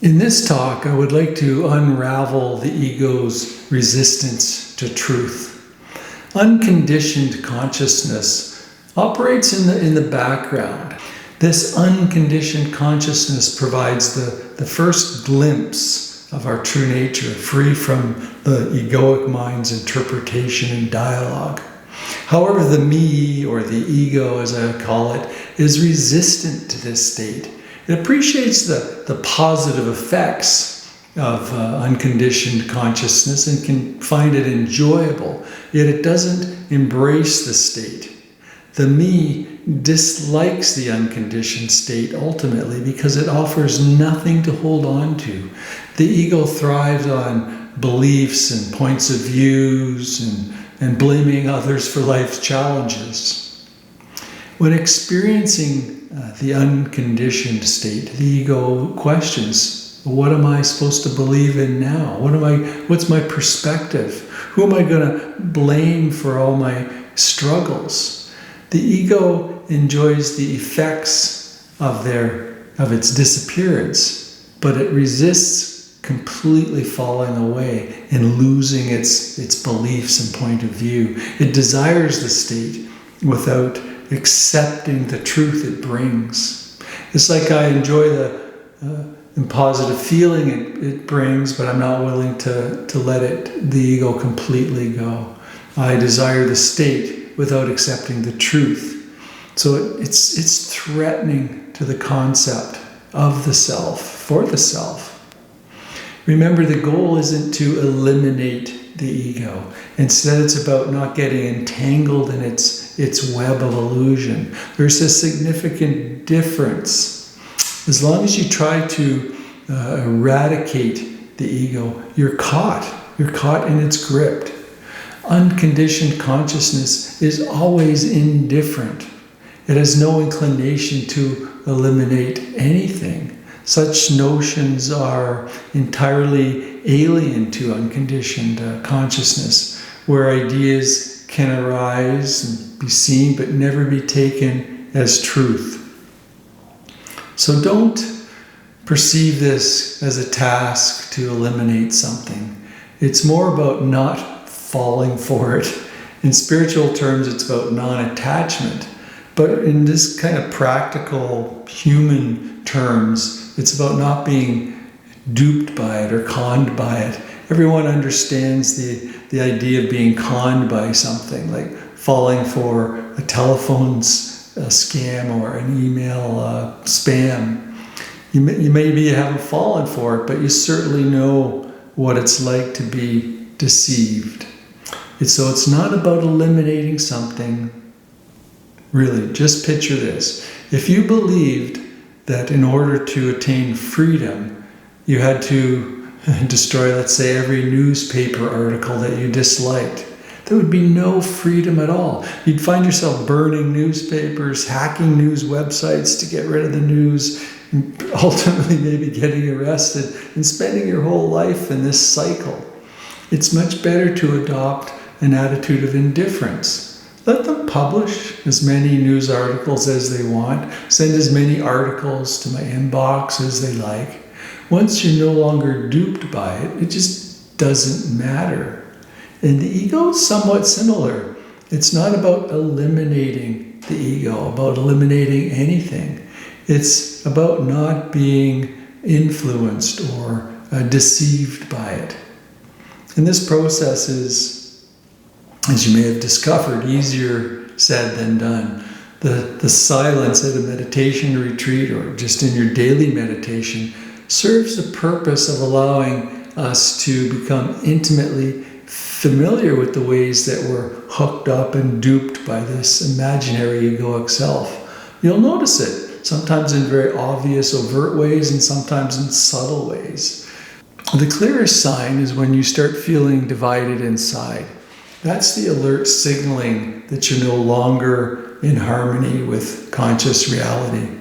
In this talk, I would like to unravel the ego's resistance to truth. Unconditioned consciousness operates in the background. This unconditioned consciousness provides the first glimpse of our true nature, free from the egoic mind's interpretation and dialogue. However, the me, or the ego as I call it, is resistant to this state. It appreciates the positive effects of unconditioned consciousness and can find it enjoyable, yet it doesn't embrace the state. The me dislikes the unconditioned state ultimately because it offers nothing to hold on to. The ego thrives on beliefs and points of views and blaming others for life's challenges. When experiencing the unconditioned state, the ego questions, what am I supposed to believe in now? What's my perspective? Who am I going to blame for all my struggles? The ego enjoys the effects of its disappearance, but it resists completely falling away and losing its beliefs and point of view. It desires the state without accepting the truth it brings. It's like I enjoy the positive feeling it brings, but I'm not willing to let the ego completely go. I desire the state without accepting the truth. So it's threatening to the concept of the self, for the self. Remember, the goal isn't to eliminate the ego. Instead, it's about not getting entangled in its web of illusion. There's a significant difference. As long as you try to eradicate the ego, you're caught. You're caught in its grip. Unconditioned consciousness is always indifferent. It has no inclination to eliminate anything. Such notions are entirely alien to unconditioned consciousness, where ideas can arise and be seen but never be taken as truth. So don't perceive this as a task to eliminate something. It's more about not falling for it. In spiritual terms, it's about non-attachment. But in this kind of practical human terms, it's about not being duped by it or conned by it. Everyone understands the idea of being conned by something, like falling for a telephone scam or an email spam. You maybe haven't fallen for it, but you certainly know what it's like to be deceived. So it's not about eliminating something. Really, just picture this. If you believed that in order to attain freedom, you had to destroy, let's say, every newspaper article that you disliked, there would be no freedom at all. You'd find yourself burning newspapers, hacking news websites to get rid of the news, and ultimately maybe getting arrested and spending your whole life in this cycle. It's much better to adopt an attitude of indifference. Let them publish as many news articles as they want, send as many articles to my inbox as they like. Once you're no longer duped by it, it just doesn't matter. And the ego is somewhat similar. It's not about eliminating the ego, about eliminating anything. It's about not being influenced or deceived by it. And this process is, as you may have discovered, easier said than done. The silence at a meditation retreat or just in your daily meditation serves the purpose of allowing us to become intimately familiar with the ways that we're hooked up and duped by this imaginary egoic self. You'll notice it, sometimes in very obvious, overt ways and sometimes in subtle ways. The clearest sign is when you start feeling divided inside. That's the alert signaling that you're no longer in harmony with conscious reality.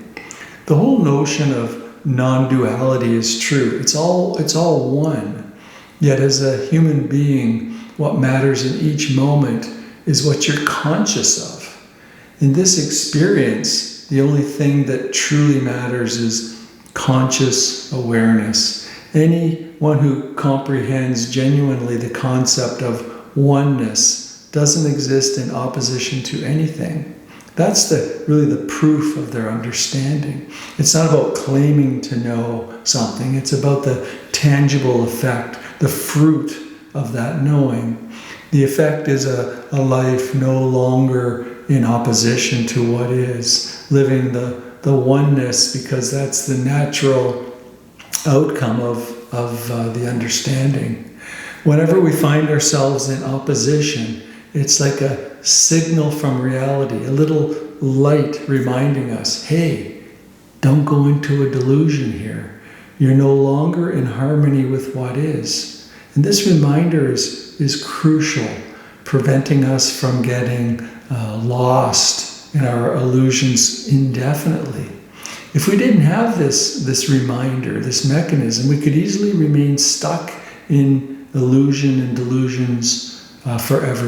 The whole notion of non-duality is true. It's all one. Yet as a human being, what matters in each moment is what you're conscious of. In this experience, the only thing that truly matters is conscious awareness. Anyone who comprehends genuinely the concept of oneness doesn't exist in opposition to anything. That's really the proof of their understanding. It's not about claiming to know something. It's about the tangible effect, the fruit of that knowing. The effect is a life no longer in opposition to what is, living the oneness, because that's the natural outcome of the understanding. Whenever we find ourselves in opposition, it's like a signal from reality, a little light reminding us, hey, don't go into a delusion here. You're no longer in harmony with what is. And this reminder is crucial, preventing us from getting lost in our illusions indefinitely. If we didn't have this reminder, this mechanism, we could easily remain stuck in illusion and delusions forever.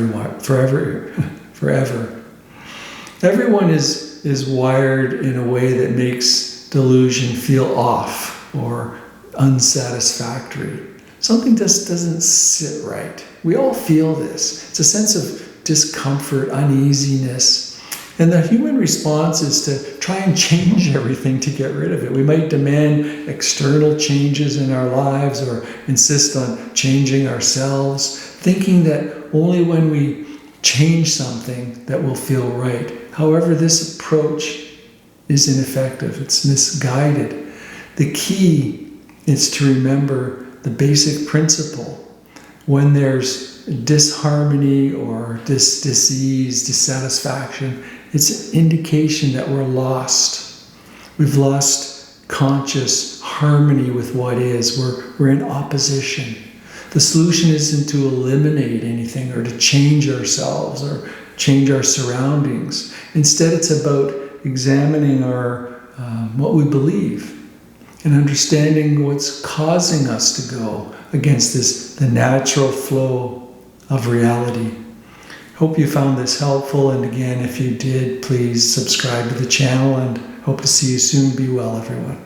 Everyone is wired in a way that makes delusion feel off or unsatisfactory. Something just doesn't sit right. We all feel this. It's a sense of discomfort, uneasiness. And the human response is to try and change everything to get rid of it. We might demand external changes in our lives or insist on changing ourselves, thinking that only when we change something that we'll feel right. However, this approach is ineffective. It's misguided. The key is to remember the basic principle. When there's disharmony or dis-ease, dissatisfaction, it's an indication that we're lost. We've lost conscious harmony with what is. We're in opposition. The solution isn't to eliminate anything or to change ourselves or change our surroundings. Instead, it's about examining what we believe and understanding what's causing us to go against the natural flow of reality. Hope you found this helpful, and again, if you did, please subscribe to the channel, and hope to see you soon. Be well, everyone.